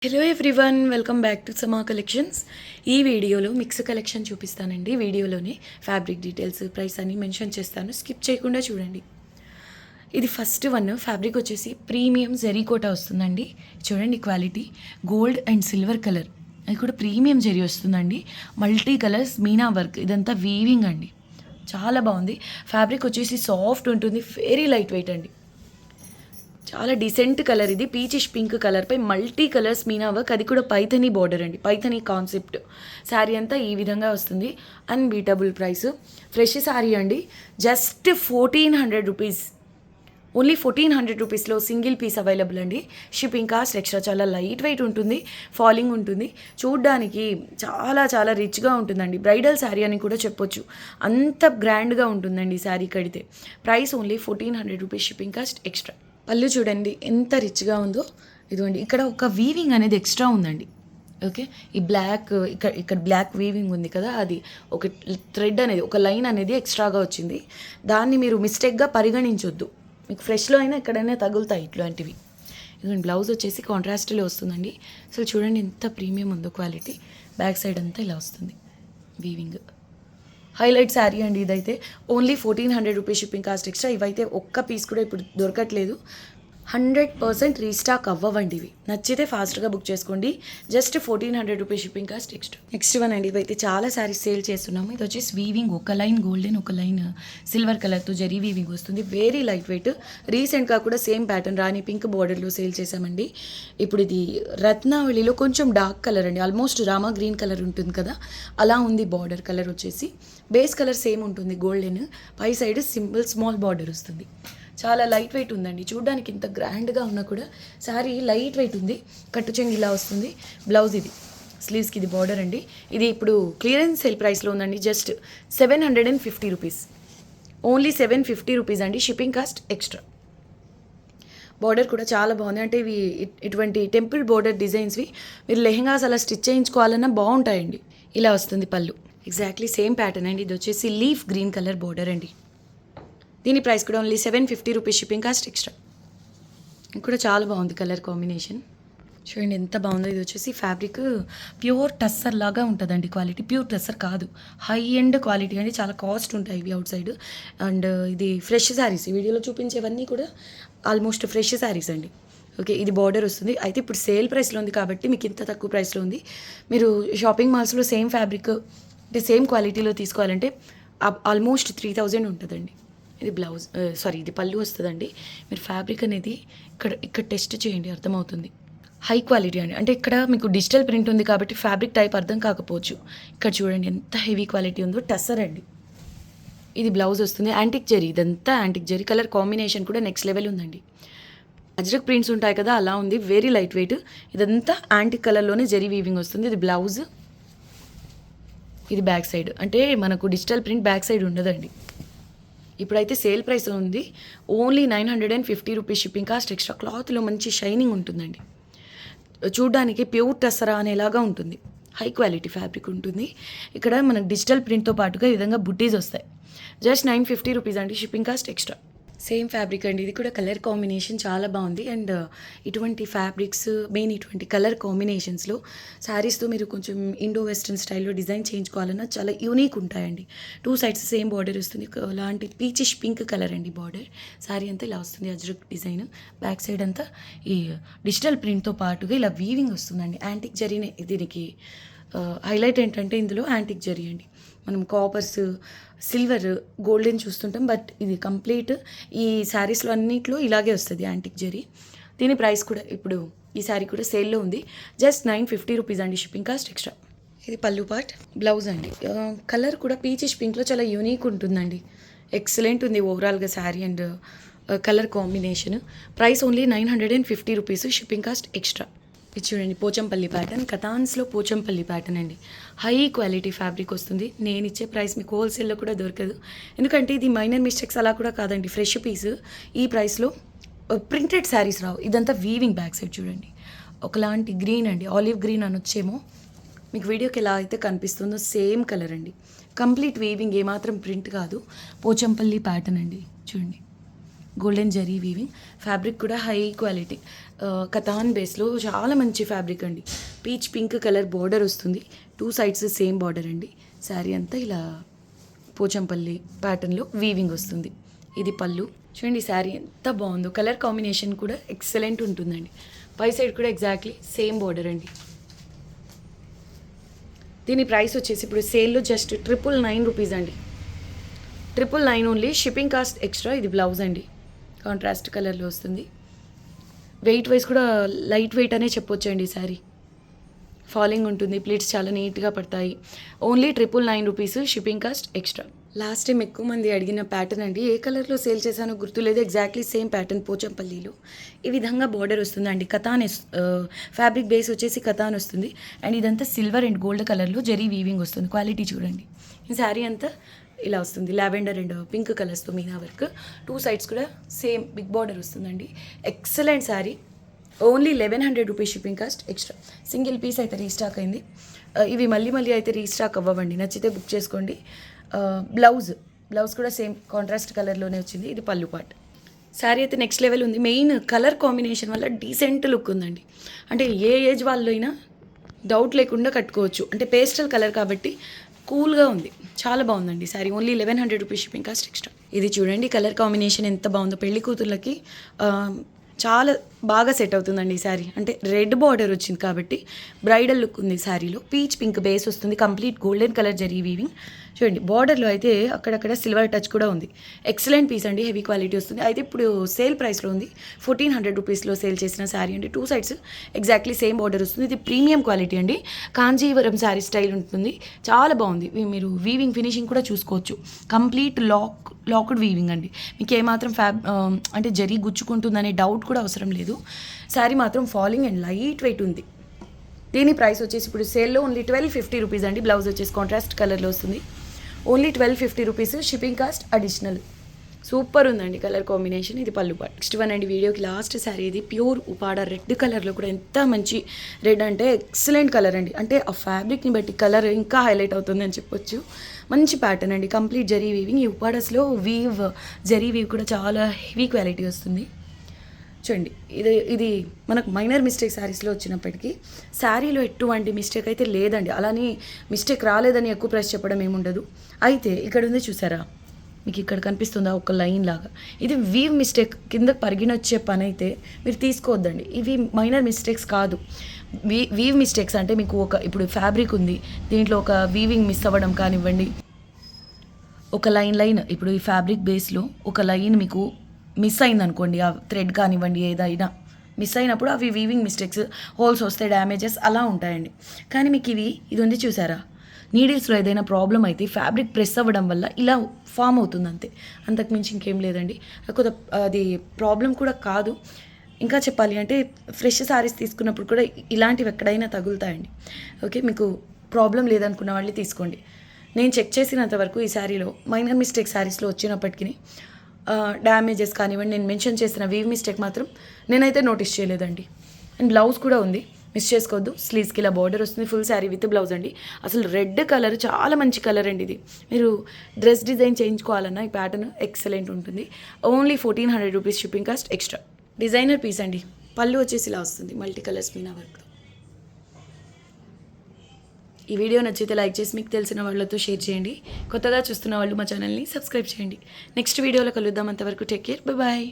Hello everyone, welcome back to సమా collections. ఈ వీడియోలో మిక్స్ కలెక్షన్ చూపిస్తానండి. వీడియోలోనే ఫ్యాబ్రిక్ డీటెయిల్స్, ప్రైస్ అని మెన్షన్ చేస్తాను, స్కిప్ చేయకుండా చూడండి. ఇది ఫస్ట్ వన్. ఫ్యాబ్రిక్ వచ్చేసి ప్రీమియం జెరీ కోటా వస్తుందండి. చూడండి quality, gold and silver colour, అది కూడా ప్రీమియం జెరీ వస్తుందండి. మల్టీ కలర్స్ మీనా వర్క్, ఇదంతా వీవింగ్ అండి. చాలా బాగుంది. ఫ్యాబ్రిక్ వచ్చేసి సాఫ్ట్ ఉంటుంది, వెరీ లైట్ వెయిట్ అండి. చాలా డీసెంట్ కలర్ ఇది. పీచిష్ పింక్ కలర్పై మల్టీ కలర్స్ మీనా వర్క్, అది కూడా పైథనీ బార్డర్ అండి, పైథనీ కాన్సెప్ట్. శారీ అంతా ఈ విధంగా వస్తుంది. అన్బీటబుల్ ప్రైస్, ఫ్రెష్ శారీ అండి. జస్ట్ 1400 రూపీస్, ఓన్లీ 1400 రూపీస్లో సింగిల్ పీస్ అవైలబుల్ అండి. Shipping cost extra. చాలా లైట్ వెయిట్ ఉంటుంది, ఫాలింగ్ ఉంటుంది, చూడ్డానికి చాలా చాలా రిచ్గా ఉంటుందండి. బ్రైడల్ శారీ అని కూడా చెప్పొచ్చు, అంత గ్రాండ్గా ఉంటుందండి ఈ శారీ కడితే. Price only 1400 rupees, shipping cost extra. పళ్ళు చూడండి ఎంత రిచ్గా ఉందో. ఇదిగోండి, ఇక్కడ ఒక వీవింగ్ అనేది ఎక్స్ట్రా ఉందండి. ఓకే, ఈ బ్లాక్, ఇక్కడ బ్లాక్ వీవింగ్ ఉంది కదా, అది ఒక థ్రెడ్ అనేది, ఒక లైన్ అనేది ఎక్స్ట్రాగా వచ్చింది. దాన్ని మీరు మిస్టేక్గా పరిగణించొద్దు. మీకు ఫ్రెష్లో అయినా ఎక్కడైనా తగులుతాయి ఇట్లాంటివి. ఇదిగోండి, బ్లౌజ్ వచ్చేసి కాంట్రాస్ట్లో వస్తుందండి. అసలు చూడండి ఎంత ప్రీమియం ఉందో క్వాలిటీ. బ్యాక్ సైడ్ అంతా ఇలా వస్తుంది వీవింగ్. హైలైట్ శారీ అండి ఇదైతే. Only 1400 rupees, shipping cost extra. ఇవైతే ఒక్క పీస్ కూడా ఇప్పుడు దొరకట్లేదు. 100% రీస్టాక్ అవ్వండి ఇవి. నచ్చితే ఫాస్ట్గా బుక్ చేసుకోండి. Just 1400 rupees, shipping cost extra. Next one అండి, ఇవైతే చాలా శారీస్ సేల్ చేస్తున్నాము. ఇది వచ్చేసి వీవింగ్, ఒక లైన్ గోల్డెన్, ఒక లైన్ సిల్వర్ కలర్తో జరీ వీవింగ్ వస్తుంది. Very light weight. రీసెంట్గా కూడా సేమ్ ప్యాటర్న్ రాణి పింక్ బార్డర్లో సేల్ చేసామండి. ఇప్పుడు ఇది రత్నావళిలో కొంచెం డార్క్ కలర్ అండి, ఆల్మోస్ట్ రామా గ్రీన్ కలర్ ఉంటుంది కదా, అలా ఉంది బార్డర్ కలర్ వచ్చేసి. బేస్ కలర్ సేమ్ ఉంటుంది గోల్డెన్, పై సైడ్ సింపుల్ స్మాల్ బార్డర్ వస్తుంది. చాలా లైట్ వెయిట్ ఉందండి. చూడడానికి ఇంత గ్రాండ్గా ఉన్నా కూడా శారీ లైట్ వెయిట్ ఉంది. కట్టు చెంగు ఇలా వస్తుంది. బ్లౌజ్ ఇది, స్లీవ్స్కి ఇది బార్డర్ అండి. ఇది ఇప్పుడు క్లియరెన్స్ సేల్ ప్రైస్లో ఉందండి. జస్ట్ 750 రూపీస్, ఓన్లీ 750 రూపీస్ అండి, షిప్పింగ్ కాస్ట్ ఎక్స్ట్రా. బార్డర్ కూడా చాలా బాగుంది. అంటే ఇవి ఇటువంటి టెంపుల్ బార్డర్ డిజైన్స్వి మీరు లెహెంగాస్ అలా స్టిచ్ చేయించుకోవాలన్నా బాగుంటాయండి. ఇలా వస్తుంది పళ్ళు. ఎగ్జాక్ట్లీ సేమ్ ప్యాటర్న్ అండి. ఇది వచ్చేసి లీఫ్ గ్రీన్ కలర్ బార్డర్ అండి. దీని ప్రైస్ కూడా only 750 rupees, shipping cost extra. ఇది కూడా చాలా బాగుంది కలర్ కాంబినేషన్. చూడండి ఎంత బాగుందో. ఇది వచ్చేసి ఫ్యాబ్రిక్ ప్యూర్ టస్సర్ లాగా ఉంటుందండి. క్వాలిటీ ప్యూర్ టస్సర్ కాదు, హై ఎండ్ క్వాలిటీ అండి. చాలా కాస్ట్ ఉంటాయి ఇవి అవుట్ సైడ్. అండ్ ఇది ఫ్రెష్ శారీస్, ఈ వీడియోలో చూపించేవన్నీ కూడా ఆల్మోస్ట్ ఫ్రెష్ శారీస్ అండి. ఓకే, ఇది బార్డర్ వస్తుంది. అయితే ఇప్పుడు సేల్ ప్రైస్లో ఉంది కాబట్టి మీకు ఇంత తక్కువ ప్రైస్లో ఉంది. మీరు షాపింగ్ మాల్స్లో సేమ్ ఫ్యాబ్రిక్ అంటే సేమ్ క్వాలిటీలో తీసుకోవాలంటే ఆల్మోస్ట్ 3000 ఉంటుందండి. ఇది బ్లౌజ్, సారీ ఇది పళ్ళు వస్తుందండి. మీరు ఫ్యాబ్రిక్ అనేది ఇక్కడ టెస్ట్ చేయండి, అర్థమవుతుంది. హై క్వాలిటీ అండి. అంటే ఇక్కడ మీకు డిజిటల్ ప్రింట్ ఉంది కాబట్టి ఫ్యాబ్రిక్ టైప్ అర్థం కాకపోవచ్చు. ఇక్కడ చూడండి ఎంత హెవీ క్వాలిటీ ఉందో. టస్సర్ అండి. ఇది బ్లౌజ్ వస్తుంది. యాంటిక్ జరీ, ఇదంతా యాంటిక్ జరీ. కలర్ కాంబినేషన్ కూడా నెక్స్ట్ లెవెల్ ఉందండి. అజ్రక్ ప్రింట్స్ ఉంటాయి కదా, అలా ఉంది. Very light weight. ఇదంతా యాంటిక్ కలర్లోనే జరీ వీవింగ్ వస్తుంది. ఇది బ్లౌజ్, ఇది బ్యాక్ సైడ్. అంటే మనకు డిజిటల్ ప్రింట్ బ్యాక్ సైడ్ ఉండదండి. ఇప్పుడైతే సేల్ ప్రైస్ ఉంది, only 950 rupees, shipping cost extra. క్లాత్లో మంచి షైనింగ్ ఉంటుందండి. చూడ్డానికి ప్యూర్ టస్సరా అనేలాగా ఉంటుంది. హై క్వాలిటీ ఫ్యాబ్రిక్ ఉంటుంది. ఇక్కడ మనకు డిజిటల్ ప్రింట్తో పాటుగా ఈ విధంగా బుట్టీస్ వస్తాయి. జస్ట్ 950 రూపీస్ అండి, shipping cost extra. Same fabric అండి. ఇది కూడా కలర్ కాంబినేషన్ చాలా బాగుంది. అండ్ ఇటువంటి ఫ్యాబ్రిక్స్, మెయిన్ ఇటువంటి కలర్ కాంబినేషన్స్లో శారీస్తో మీరు కొంచెం ఇండో వెస్ట్రన్ స్టైల్లో డిజైన్ చేయించుకోవాలన్నా చాలా యూనిక్ ఉంటాయండి. 2 సైడ్స్ సేమ్ బార్డర్ వస్తుంది. అలాంటి పీచిష్ పింక్ కలర్ అండి బార్డర్. శారీ అంతా ఇలా వస్తుంది, అజ్రక్ డిజైన్. బ్యాక్ సైడ్ అంతా ఈ డిజిటల్ ప్రింట్తో పాటుగా ఇలా వీవింగ్ వస్తుందండి. యాంటిక్ జరీనే దీనికి హైలైట్. ఏంటంటే ఇందులో యాంటిక్ జరీ అండి. మనం కాపర్స్, సిల్వర్, గోల్డెన్ చూస్తుంటాం, బట్ ఇది కంప్లీట్ ఈ శారీస్లో అన్నిట్లో ఇలాగే వస్తుంది యాంటిక్ జరీ. దీని ప్రైస్ కూడా ఇప్పుడు ఈ శారీ కూడా సేల్లో ఉంది. జస్ట్ 950 రూపీస్ అండి, షిప్పింగ్ కాస్ట్ ఎక్స్ట్రా. ఇది పళ్ళు పార్ట్. బ్లౌజ్ అండి. కలర్ కూడా పీచిష్ పింక్లో చాలా యూనిక్ ఉంటుందండి. ఎక్సలెంట్ ఉంది ఓవరాల్గా sari and colour combination. Price only 950 rupees, shipping cost extra. ఇది చూడండి పోచంపల్లి ప్యాటర్న్, కథాన్స్లో పోచంపల్లి ప్యాటర్న్ అండి. హై క్వాలిటీ ఫ్యాబ్రిక్ వస్తుంది. నేను ఇచ్చే ప్రైస్ మీకు హోల్సేల్లో కూడా దొరకదు, ఎందుకంటే ఇది మైనర్ మిస్టేక్స్ అలా కూడా కాదండి. Fresh piece. ఈ ప్రైస్లో ప్రింటెడ్ శారీస్ రావు. ఇదంతా వీవింగ్. బ్యాక్ సైడ్ చూడండి ఒకలాంటి గ్రీన్ అండి, ఆలివ్ గ్రీన్ అనొచ్చేమో. మీకు వీడియోకి ఎలా అయితే కనిపిస్తుందో సేమ్ కలర్ అండి. కంప్లీట్ వీవింగ్, ఏమాత్రం ప్రింట్ కాదు. పోచంపల్లి ప్యాటర్న్ అండి. చూడండి గోల్డెన్ జరీ వీవింగ్. ఫ్యాబ్రిక్ కూడా హై క్వాలిటీ, కథాన్ బేస్లో చాలా మంచి ఫ్యాబ్రిక్ అండి. పీచ్ పింక్ కలర్ బార్డర్ వస్తుంది, 2 సైడ్స్ సేమ్ బార్డర్ అండి. శారీ అంతా ఇలా పోచంపల్లి ప్యాటర్న్లో వీవింగ్ వస్తుంది. ఇది పళ్ళు. చూడండి శారీ ఎంత బాగుందో, కలర్ కాంబినేషన్ కూడా ఎక్సలెంట్ ఉంటుందండి. పై సైడ్ కూడా ఎగ్జాక్ట్లీ సేమ్ బార్డర్ అండి. దీని ప్రైస్ వచ్చేసి ఇప్పుడు సేల్లో జస్ట్ 999 రూపీస్ అండి. 999 ఓన్లీ, షిప్పింగ్ కాస్ట్ ఎక్స్ట్రా. ఇది బ్లౌజ్ అండి, కాంట్రాస్ట్ కలర్లో వస్తుంది. వెయిట్ వైజ్ కూడా లైట్ వెయిట్ అనే చెప్పొచ్చండి. ఈ శారీ ఫాలింగ్ ఉంటుంది, ప్లీట్స్ చాలా నీట్గా పడతాయి. Only 999 rupees, shipping cost extra. Last time ఎక్కువ మంది అడిగిన ప్యాటర్న్ అండి. ఏ కలర్లో సేల్ చేశానో గుర్తులేదు, ఎగ్జాక్ట్లీ సేమ్ ప్యాటర్న్ పోచంపల్లిలో ఈ విధంగా బార్డర్ వస్తుందండి. కథాన్ ఫ్యాబ్రిక్ బేస్ వచ్చేసి కథాన్ వస్తుంది. అండ్ ఇదంతా సిల్వర్ అండ్ గోల్డ్ కలర్లో జరీ వీవింగ్ వస్తుంది. క్వాలిటీ చూడండి. ఈ శారీ అంతా ఇలా వస్తుంది, లావెండర్ అండ్ పింక్ కలర్స్తో మీనా వర్క్. 2 సైడ్స్ కూడా సేమ్ బిగ్ బార్డర్ వస్తుందండి. Excellent sari. Only 1100 rupees, shipping cost extra. Single piece అయితే రీస్టాక్ అయింది. ఇవి మళ్ళీ అయితే రీస్టాక్ అవ్వండి, నచ్చితే బుక్ చేసుకోండి. బ్లౌజ్ కూడా సేమ్ కాంట్రాస్ట్ కలర్లోనే వచ్చింది. ఇది పళ్ళు పార్ట్. శారీ అయితే నెక్స్ట్ లెవెల్ ఉంది. మెయిన్ కలర్ కాంబినేషన్ వల్ల డీసెంట్ లుక్ ఉందండి. అంటే ఏ ఏజ్ వాళ్ళు అయినా డౌట్ లేకుండా కట్టుకోవచ్చు. అంటే పేస్టల్ కలర్ కాబట్టి కూల్గా ఉంది, చాలా బాగుందండి sari. Only 1100 rupees, shipping cost extra. ఇది చూడండి కలర్ కాంబినేషన్ ఎంత బాగుందో. పెళ్లి కూతుర్లకి చాలా బాగా సెట్ అవుతుందండి ఈ శారీ. అంటే రెడ్ బార్డర్ వచ్చింది కాబట్టి బ్రైడల్ లుక్ ఉంది శారీలో. పీచ్ పింక్ బేస్ వస్తుంది, complete golden colour zari weaving. చూడండి బార్డర్లో అయితే అక్కడక్కడ సిల్వర్ టచ్ కూడా ఉంది. ఎక్సలెంట్ పీస్ అండి, హెవీ క్వాలిటీ వస్తుంది. అయితే ఇప్పుడు సేల్ ప్రైస్లో ఉంది, 1400 రూపీస్లో సేల్ చేసిన శారీ అండి. 2 సైడ్స్ ఎగ్జాక్ట్లీ సేమ్ బార్డర్ వస్తుంది. ఇది ప్రీమియం క్వాలిటీ అండి, కాంజీవరం శారీ స్టైల్ ఉంటుంది, చాలా బాగుంది. మీరు వీవింగ్ ఫినిషింగ్ కూడా చూసుకోవచ్చు. కంప్లీట్ లాక్డ్ వీవింగ్ అండి. మీకు ఏమాత్రం అంటే జరీ గుచ్చుకుంటుందనే డౌట్ కూడా అవసరం లేదు. శారీ మాత్రం ఫాలింగ్ అండ్ లైట్ వెయిట్ ఉంది. దీని ప్రైస్ వచ్చేసి ఇప్పుడు సేల్లో ఓన్లీ 1250 రూపీస్ అండి. బ్లౌజ్ వచ్చేసి కాంట్రాస్ట్ కలర్లో వస్తుంది. Only 1250 rupees, shipping cost additional. Super ఉందండి కలర్ కాంబినేషన్. ఇది పళ్ళు పార్ట్. నెక్స్ట్ వన్ అండి వీడియోకి లాస్ట్ శారీ. ఇది ప్యూర్ ఉపాడ రెడ్ కలర్లో కూడా ఎంత మంచి రెడ్ అంటే ఎక్సలెంట్ కలర్ అండి. అంటే ఆ ఫ్యాబ్రిక్ని బట్టి కలర్ ఇంకా హైలైట్ అవుతుంది అని చెప్పొచ్చు. మంచి ప్యాటర్న్ అండి, కంప్లీట్ జరీ వీవింగ్. ఈ ఉపాడస్లో జరీ వీవ్ కూడా చాలా హెవీ క్వాలిటీ వస్తుంది. చూడండి ఇది మనకు మైనర్ మిస్టేక్ శారీస్లో వచ్చినప్పటికీ శారీలో ఎటువంటి మిస్టేక్ అయితే లేదండి. అలానే మిస్టేక్ రాలేదని ఎక్కువ ప్రైస్ చెప్పడం ఏముండదు. అయితే ఇక్కడ ఉంది చూసారా, మీకు ఇక్కడ కనిపిస్తుందా ఒక లైన్ లాగా, ఇది వీవ్ మిస్టేక్ కింద పరిగినొచ్చే పని అయితే మీరు తీసుకోవద్దండి. ఇవి మైనర్ మిస్టేక్స్ కాదు, వీవ్ మిస్టేక్స్. అంటే మీకు ఇప్పుడు ఫ్యాబ్రిక్ ఉంది, దీంట్లో ఒక వీవింగ్ మిస్ అవ్వడం కానివ్వండి, ఒక లైన్ ఇప్పుడు ఈ ఫ్యాబ్రిక్ బేస్లో ఒక లైన్ మీకు మిస్ అయింది అనుకోండి, ఆ థ్రెడ్ కానివ్వండి ఏదైనా మిస్ అయినప్పుడు అవి వీవింగ్ మిస్టేక్స్, హోల్స్ వస్తే డ్యామేజెస్ అలా ఉంటాయండి. కానీ మీకు ఇది ఉంది చూసారా, నీడిల్స్లో ఏదైనా ప్రాబ్లం అయితే ఫ్యాబ్రిక్ ప్రెస్ అవ్వడం వల్ల ఇలా ఫామ్ అవుతుంది అంతే, అంతకుమించి ఇంకేం లేదండి. అది ప్రాబ్లం కూడా కాదు. ఇంకా చెప్పాలి అంటే ఫ్రెష్ శారీస్ తీసుకున్నప్పుడు కూడా ఇలాంటివి ఎక్కడైనా తగులుతాయండి. ఓకే, మీకు ప్రాబ్లం లేదనుకున్న వాళ్ళు తీసుకోండి. నేను చెక్ చేసినంత వరకు ఈ శారీలో మైనర్ మిస్టేక్ శారీస్లో వచ్చినప్పటికీ డ్యామేజెస్ కానివ్వండి, నేను మెన్షన్ చేసిన వీవ్ మిస్టేక్ మాత్రం నేనైతే నోటీస్ చేయలేదండి. అండ్ బ్లౌజ్ కూడా ఉంది, మిస్ చేసుకోవద్దు. స్లీవ్స్కి ఇలా బార్డర్ వస్తుంది, ఫుల్ శారీ విత్ బ్లౌజ్ అండి. అసలు రెడ్ కలర్ చాలా మంచి కలర్ అండి. ఇది మీరు డ్రెస్ డిజైన్ చేయించుకోవాలన్నా ఈ ప్యాటర్న్ ఎక్సలెంట్ ఉంటుంది. Only 1400 rupees, shipping cost extra. Designer piece అండి. పళ్ళు వచ్చేసి ఇలా వస్తుంది, మల్టీ కలర్స్ మీనా వర్క్. ఈ వీడియో నచ్చితే లైక్ చేసి మీకు తెలిసిన వాళ్ళతో షేర్ చేయండి. కొత్తగా చూస్తున్న వాళ్ళు మా ఛానల్ని సబ్స్క్రైబ్ చేయండి. నెక్స్ట్ వీడియోలో కలుద్దాం. అంతవరకు టేక్ కేర్, బాయ్.